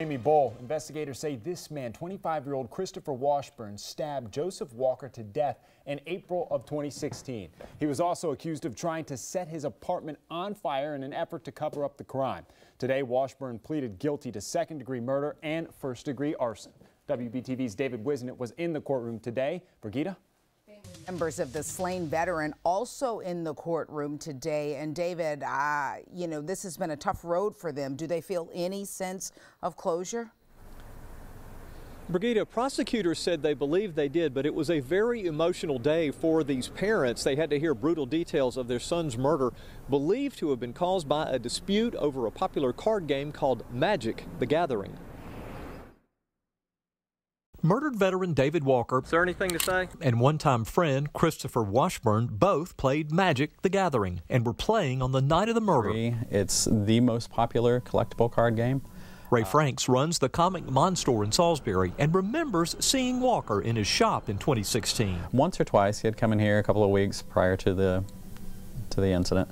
Amy Bull, investigators say this man, 25-year-old Christopher Washburn, stabbed Joseph Walker to death in April of 2016. He was also accused of trying to set his apartment on fire in an effort to cover up the crime. Today, Washburn pleaded guilty to second-degree murder and first-degree arson. WBTV's David Wisnett was in the courtroom today. Brigida? Members of the slain veteran also in the courtroom today. And David, this has been a tough road for them. Do they feel any sense of closure? Brigida, prosecutors said they believe they did, but it was a very emotional day for these parents. They had to hear brutal details of their son's murder, believed to have been caused by a dispute over a popular card game called Magic: The Gathering. Murdered veteran David Walker, Is there anything to say? And one-time friend Christopher Washburn both played Magic: The Gathering and were playing on the night of the murder. It's the most popular collectible card game. Ray Franks runs the Comic Mon store in Salisbury and remembers seeing Walker in his shop in 2016. Once or twice he had come in here a couple of weeks prior to the incident.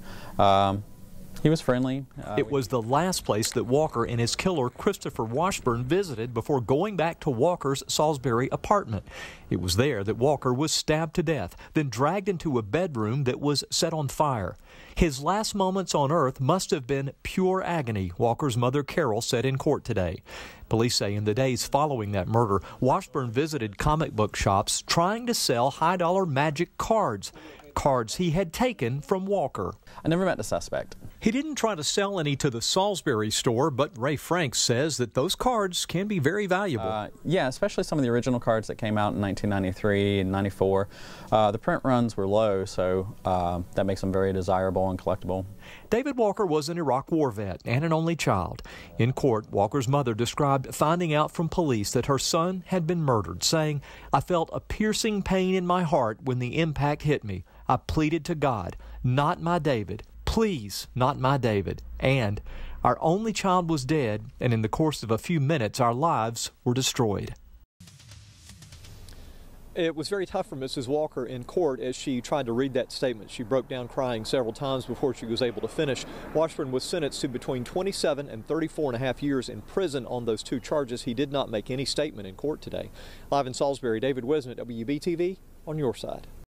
He was friendly. It was the last place that Walker and his killer Christopher Washburn visited before going back to Walker's Salisbury apartment. It was there that Walker was stabbed to death, then dragged into a bedroom that was set on fire. His last moments on earth must have been pure agony, Walker's mother Carol said in court today. Police say in the days following that murder, Washburn visited comic book shops trying to sell high-dollar magic cards he had taken from Walker. I never met the suspect. He didn't try to sell any to the Salisbury store, but Ray Franks says that those cards can be very valuable. Yeah, especially some of the original cards that came out in 1993 and 94. The print runs were low, so that makes them very desirable and collectible. David Walker was an Iraq War vet and an only child. In court, Walker's mother described finding out from police that her son had been murdered, saying, "I felt a piercing pain in my heart when the impact hit me. I pleaded to God, not my David. Please, not my David." And our only child was dead, and in the course of a few minutes, our lives were destroyed. It was very tough for Mrs. Walker in court as she tried to read that statement. She broke down crying several times before she was able to finish. Washburn was sentenced to between 27 and 34.5 years in prison on those two charges. He did not make any statement in court today. Live in Salisbury, David Wisnett, WBTV, on your side.